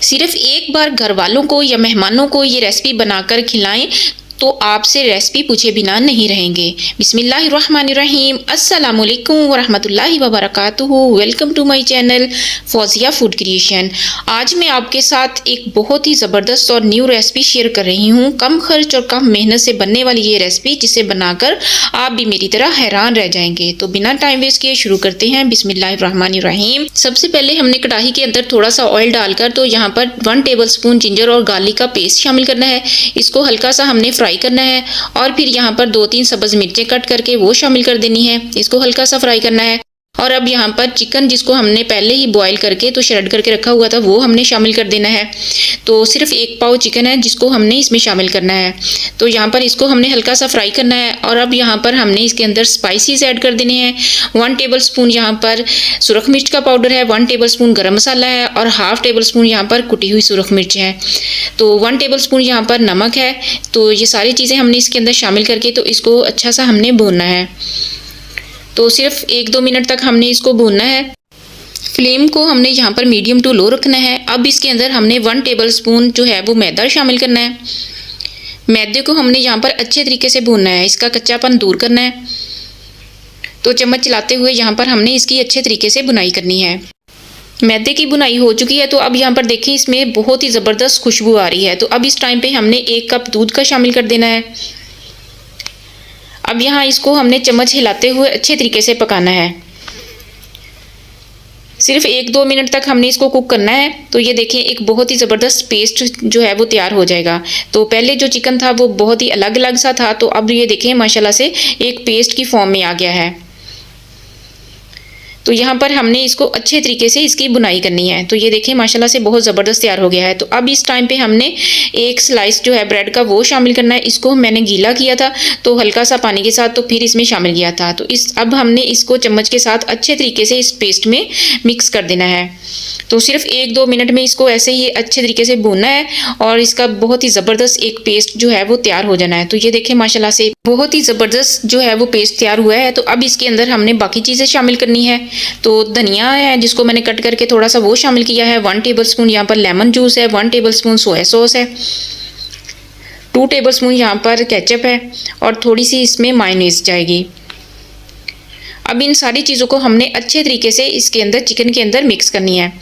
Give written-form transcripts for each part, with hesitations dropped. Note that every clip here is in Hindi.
सिर्फ एक बार घर वालों को या मेहमानों को ये रेसिपी बनाकर खिलाएं तो आपसे रेसिपी पूछे बिना नहीं रहेंगे। बिस्मिल्लाहिर्रहमानिर्रहीम। अस्सलामुअलैकुम वरहमतुल्लाहि वबरकातुहू। Welcome to my channel Fauzia food creation. आज मैं आपके साथ एक बहुत ही ज़बरदस्त और न्यू रेसिपी शेयर कर रही हूँ। कम खर्च और कम मेहनत से बनने वाली ये रेसिपी जिसे बनाकर आप भी मेरी तरह हैरान रह जाएंगे। तो बिना टाइम वेस्ट किए शुरू करते हैं। बिस्मिल्लाहिर्रहमानिर्रहीम। सबसे पहले हमने कढ़ाई के अंदर थोड़ा सा ऑयल डालकर तो यहाँ पर 1 टेबलस्पून जिंजर और गार्लिक का पेस्ट शामिल करना है। इसको हल्का सा हमने फ्राई करना है और फिर यहाँ पर 2-3 सब्ज मिर्चें कट करके वो शामिल कर देनी है। इसको हल्का सा फ्राई करना है। और अब यहाँ पर चिकन जिसको हमने पहले ही बॉईल करके तो श्रेड करके रखा हुआ था वो हमने शामिल कर देना है। तो सिर्फ 1 पाव चिकन है जिसको हमने इसमें शामिल करना है। तो यहाँ पर इसको हमने हल्का सा फ्राई करना है। और अब यहाँ पर हमने इसके अंदर स्पाइसेस ऐड कर देने हैं। 1 टेबलस्पून यहाँ पर सुरख मिर्च का पाउडर है, 1 टेबलस्पून गरम मसाला है और हाफ टेबलस्पून यहाँ पर कुटी हुई सुरख मिर्च है। तो 1 टेबलस्पून यहाँ पर नमक है। तो ये सारी चीज़ें हमने इसके अंदर शामिल करके तो इसको अच्छा सा हमने भूनना है। तो सिर्फ 1-2 मिनट तक हमने इसको भूनना है। फ्लेम को हमने यहाँ पर मीडियम टू लो रखना है। अब इसके अंदर हमने 1 टेबलस्पून जो है वो मैदा शामिल करना है। मैदे को हमने यहाँ पर अच्छे तरीके से भूनना है, इसका कच्चापन दूर करना है। तो चम्मच चलाते हुए यहाँ पर हमने इसकी अच्छे तरीके से बुनाई करनी है। मैदे की बुनाई हो चुकी है। तो अब यहाँ पर देखें इसमें बहुत ही ज़बरदस्त खुशबू आ रही है। तो अब इस टाइम पे हमने 1 कप दूध का शामिल कर देना है। अब यहाँ इसको हमने चम्मच हिलाते हुए अच्छे तरीके से पकाना है। सिर्फ 1-2 मिनट तक हमने इसको कुक करना है। तो ये देखें एक बहुत ही ज़बरदस्त पेस्ट जो है वो तैयार हो जाएगा। तो पहले जो चिकन था वो बहुत ही अलग अलग सा था, तो अब ये देखें माशाल्लाह से एक पेस्ट की फॉर्म में आ गया है। तो यहाँ पर हमने इसको अच्छे तरीके से इसकी बुनाई करनी है। तो ये देखें माशाल्लाह से बहुत ज़बरदस्त तैयार हो गया है। तो अब इस टाइम पे हमने 1 स्लाइस जो है ब्रेड का वो शामिल करना है। इसको मैंने गीला किया था तो हल्का सा पानी के साथ तो फिर इसमें शामिल किया था। तो अब हमने इसको चम्मच के साथ अच्छे तरीके से इस पेस्ट में मिक्स कर देना है। तो सिर्फ 1-2 मिनट में इसको ऐसे ही अच्छे तरीके से भूनना है और इसका बहुत ही ज़बरदस्त एक पेस्ट जो है वो तैयार हो जाना है। तो ये देखें माशाल्लाह से बहुत ही ज़बरदस्त जो है वो पेस्ट तैयार हुआ है। तो अब इसके अंदर हमने बाकी चीज़ें शामिल करनी है। तो धनिया है जिसको मैंने कट करके थोड़ा सा वो शामिल किया है। 1 टेबलस्पून यहाँ पर लेमन जूस है, 1 टेबलस्पून सोया सॉस है, 2 टेबलस्पून यहाँ पर केचप है और थोड़ी सी इसमें मायोनीज जाएगी। अब इन सारी चीज़ों को हमने अच्छे तरीके से इसके अंदर चिकन के अंदर मिक्स करनी है।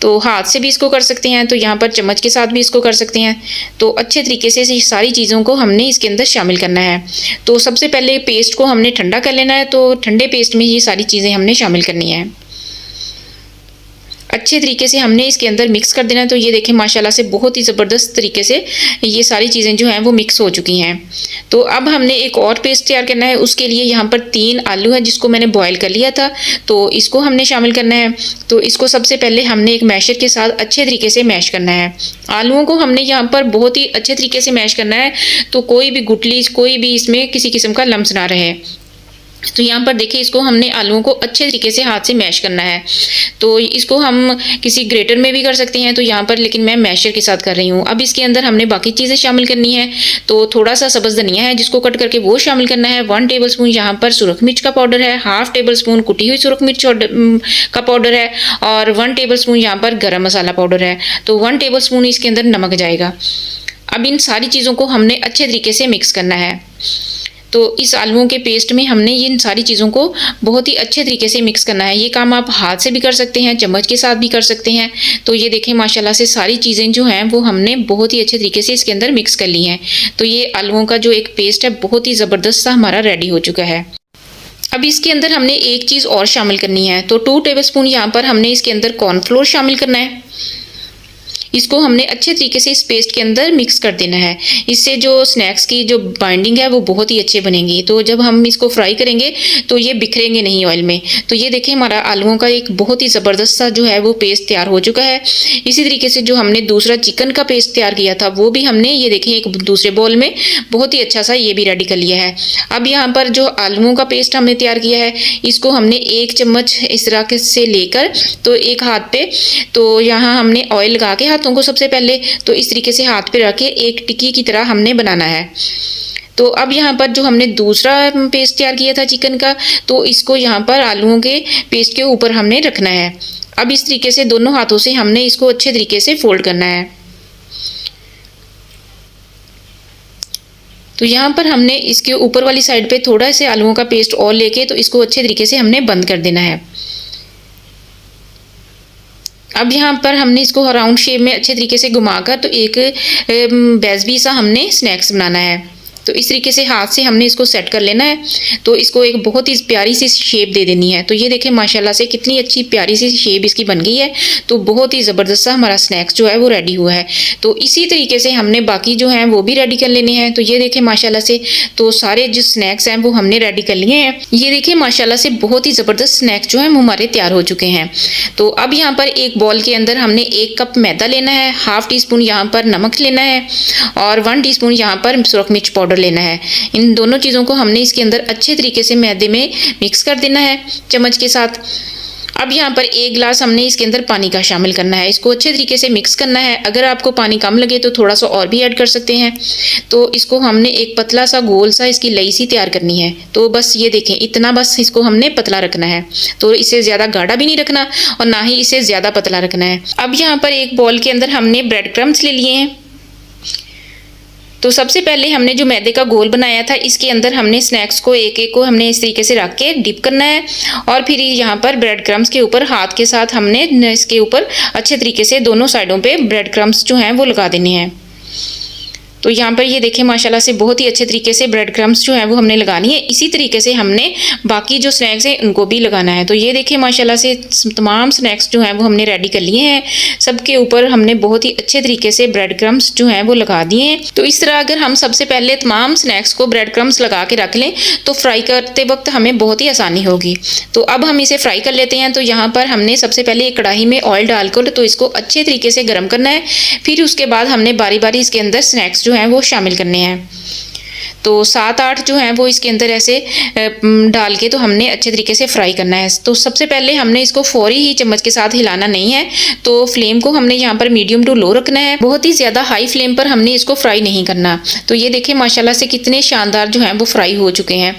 तो हाथ से भी इसको कर सकते हैं, तो यहाँ पर चम्मच के साथ भी इसको कर सकते हैं। तो अच्छे तरीके से सारी चीज़ों को हमने इसके अंदर शामिल करना है। तो सबसे पहले पेस्ट को हमने ठंडा कर लेना है। तो ठंडे पेस्ट में ये सारी चीज़ें हमने शामिल करनी है। अच्छे तरीके से हमने इसके अंदर मिक्स कर देना है। तो ये देखें माशाल्लाह से बहुत ही ज़बरदस्त तरीके से ये सारी चीज़ें जो हैं वो मिक्स हो चुकी हैं। तो अब हमने एक और पेस्ट तैयार करना है। उसके लिए यहाँ पर 3 आलू है जिसको मैंने बॉईल कर लिया था, तो इसको हमने शामिल करना है। तो इसको सबसे पहले हमने एक मैशर के साथ अच्छे तरीके से मैश करना है। आलूओं को हमने यहाँ पर बहुत ही अच्छे तरीके से मैश करना है, तो कोई भी गुठली कोई भी इसमें किसी किस्म का लम्स ना रहे। तो यहाँ पर देखिए इसको हमने आलूओं को अच्छे तरीके से हाथ से मैश करना है। तो इसको हम किसी ग्रेटर में भी कर सकते हैं, तो यहाँ पर लेकिन मैं मैशर के साथ कर रही हूँ। अब इसके अंदर हमने बाकी चीज़ें शामिल करनी है। तो थोड़ा सा सब्ज़ धनिया है जिसको कट करके वो शामिल करना है। 1 टेबलस्पून यहाँ पर सुरख मिर्च का पाउडर है, हाफ टेबलस्पून कुटी हुई सुरख मिर्च का पाउडर है और 1 टेबलस्पून यहाँ पर गरम मसाला पाउडर है। तो 1 टेबलस्पून इसके अंदर नमक जाएगा। अब इन सारी चीज़ों को हमने अच्छे तरीके से मिक्स करना है। तो इस आलूओं के पेस्ट में हमने इन सारी चीज़ों को बहुत ही अच्छे तरीके से मिक्स करना है। ये काम आप हाथ से भी कर सकते हैं, चम्मच के साथ भी कर सकते हैं। तो ये देखें माशाल्लाह से सारी चीज़ें जो हैं वो हमने बहुत ही अच्छे तरीके से इसके अंदर मिक्स कर ली हैं। तो ये आलूओं का जो एक पेस्ट है बहुत ही ज़बरदस्त सा हमारा रेडी हो चुका है। अब इसके अंदर हमने एक चीज़ और शामिल करनी है। तो 2 टेबलस्पून यहाँ पर हमने इसके अंदर कॉर्नफ्लोर शामिल करना है। इसको हमने अच्छे तरीके से इस पेस्ट के अंदर मिक्स कर देना है। इससे जो स्नैक्स की जो बाइंडिंग है वो बहुत ही अच्छे बनेंगी। तो जब हम इसको फ्राई करेंगे तो ये बिखरेंगे नहीं ऑयल में। तो ये देखें हमारा आलूओं का एक बहुत ही ज़बरदस्त सा जो है वो पेस्ट तैयार हो चुका है। इसी तरीके से जो हमने दूसरा चिकन का पेस्ट तैयार किया था वो भी हमने ये देखें एक दूसरे बोल में बहुत ही अच्छा सा ये भी रेडी कर लिया है। अब यहाँ पर जो आलूओं का पेस्ट हमने तैयार किया है इसको हमने 1 चम्मच इस तरह से लेकर तो एक हाथ पे तो यहाँ हमने ऑयल लगा के हाथों को सबसे पहले तो इस तरीके से हाथ पे रख के एक टिक्की की तरह हमने बनाना है। तो अब यहाँ पर जो हमने दूसरा पेस्ट तैयार किया था चिकन का, तो इसको यहाँ पर आलूओं के पेस्ट के ऊपर हमने रखना है। अब इस तरीके से दोनों हाथों से हमने इसको अच्छे तरीके से फोल्ड करना है। तो यहाँ पर हमने इसके ऊपर वाली साइड पे थोड़ा से आलूओं का पेस्ट और लेके तो इसको अच्छे तरीके से हमने बंद कर देना है। अब यहाँ पर हमने इसको राउंड शेप में अच्छे तरीके से घुमाकर तो एक बेसबी सा हमने स्नैक्स बनाना है। तो इस तरीके से हाथ से हमने इसको सेट कर लेना है। तो इसको एक बहुत ही प्यारी सी शेप दे देनी है। तो ये देखें माशाल्लाह से कितनी अच्छी प्यारी सी शेप इसकी बन गई है। तो बहुत ही ज़बरदस्त सा हमारा स्नैक्स जो है वो रेडी हुआ है। तो इसी तरीके से हमने बाकी जो हैं वो भी रेडी कर लेने हैं। तो ये देखें माशाल्लाह से तो सारे जो स्नैक्स हैं वो हमने रेडी कर लिए हैं। ये देखें माशाल्लाह से बहुत ही ज़बरदस्त स्नैक्स जो हैं वो हमारे तैयार हो चुके हैं। तो अब यहाँ पर एक बॉल के अंदर हमने 1 कप मैदा लेना है, हाफ टी स्पून यहाँ पर नमक लेना है और 1 टीस्पून यहाँ पर सुरख मिर्च पाउडर लेना है। इन दोनों चीज़ों को हमने इसके अंदर अच्छे तरीके से मैदे में मिक्स कर देना है चम्मच के साथ। अब यहाँ पर 1 गिलास हमने इसके अंदर पानी का शामिल करना है। इसको अच्छे तरीके से मिक्स करना है। अगर आपको पानी कम लगे तो थोड़ा सा और भी ऐड कर सकते हैं। तो इसको हमने एक पतला सा गोल सा इसकी लई सी तैयार करनी है। तो बस ये देखें इतना बस इसको हमने पतला रखना है। तो इसे ज़्यादा गाढ़ा भी नहीं रखना और ना ही इसे ज़्यादा पतला रखना है। अब यहाँ पर एक बॉल के अंदर हमने ब्रेड क्रम्स ले लिए हैं। तो सबसे पहले हमने जो मैदे का घोल बनाया था इसके अंदर हमने स्नैक्स को एक एक को हमने इस तरीके से रख के डिप करना है और फिर यहाँ पर ब्रेड क्रम्स के ऊपर हाथ के साथ हमने इसके ऊपर अच्छे तरीके से दोनों साइडों पे ब्रेड क्रम्स जो हैं वो लगा देने हैं। तो यहाँ पर ये देखें माशाल्लाह से बहुत ही अच्छे तरीके से ब्रेड क्रम्स जो है वो हमने लगानी है। इसी तरीके से हमने बाकी जो स्नैक्स हैं उनको भी लगाना है। तो ये देखें माशाल्लाह से तमाम स्नैक्स जो हैं वो हमने रेडी कर लिए हैं। सबके ऊपर हमने बहुत ही अच्छे तरीके से ब्रेड क्रम्स जो हैं वो लगा दिए हैं। तो इस तरह अगर हम सबसे पहले तमाम स्नैक्स को ब्रेड क्रम्स लगा के रख लें तो फ्राई करते वक्त हमें बहुत ही आसानी होगी। तो अब हम इसे फ्राई कर लेते हैं। तो यहाँ पर हमने सबसे पहले एक कढ़ाई में ऑयल डालकर तो इसको अच्छे तरीके से गर्म करना है। फिर उसके बाद हमने बारी बारी इसके अंदर स्नैक्स हैं वो शामिल करने हैं। तो 7-8 जो हैं वो इसके अंदर ऐसे डाल के तो हमने अच्छे तरीके से फ्राई करना है। तो सबसे पहले हमने इसको फौरी ही चम्मच के साथ हिलाना नहीं है। तो फ्लेम को हमने यहाँ पर मीडियम टू लो रखना है। बहुत ही ज़्यादा हाई फ्लेम पर हमने इसको फ्राई नहीं करना। तो ये देखें माशाल्लाह से कितने शानदार जो हैं वो फ्राई हो चुके हैं।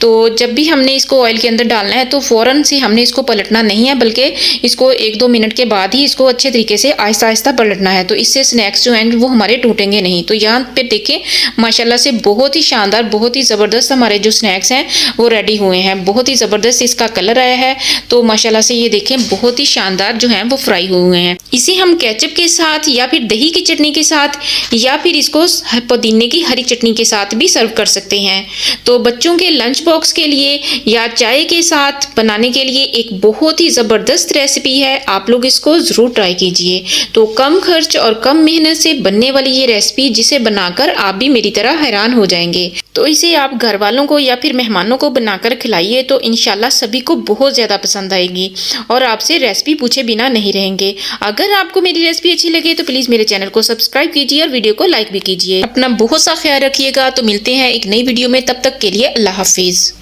तो जब भी हमने इसको ऑयल के अंदर डालना है तो फ़ौरन से हमने इसको पलटना नहीं है, बल्कि इसको 1-2 मिनट के बाद ही इसको अच्छे तरीके से आहिस्ता आहिस्ता पलटना है। तो इससे स्नैक्स जो हैं वो हमारे टूटेंगे नहीं। तो यहाँ पे देखें माशाल्लाह से बहुत ही शानदार बहुत ही ज़बरदस्त हमारे जो स्नैक्स हैं वो रेडी हुए हैं। बहुत ही ज़बरदस्त इसका कलर आया है। तो माशाल्लाह से ये देखें बहुत ही शानदार जो हैं वो फ्राई हुए हैं। इसे हम केचप के साथ या फिर दही की चटनी के साथ या फिर इसको पुदीने की हरी चटनी के साथ भी सर्व कर सकते हैं। तो बच्चों के लंच बॉक्स के लिए या चाय के साथ बनाने के लिए एक बहुत ही ज़बरदस्त रेसिपी है। आप लोग इसको ज़रूर ट्राई कीजिए। तो कम खर्च और कम मेहनत से बनने वाली ये रेसिपी जिसे बनाकर आप भी मेरी तरह हैरान हो जाएंगे। तो इसे आप घर वालों को या फिर मेहमानों को बनाकर खिलाइए तो इंशाल्लाह सभी को बहुत ज़्यादा पसंद आएगी और आपसे रेसिपी पूछे बिना नहीं रहेंगे। अगर आपको मेरी रेसिपी अच्छी लगे तो प्लीज़ मेरे चैनल को सब्सक्राइब कीजिए और वीडियो को लाइक भी कीजिए। अपना बहुत सा ख्याल रखिएगा। तो मिलते हैं एक नई वीडियो में, तब तक के लिए अल्लाह हाफिज़।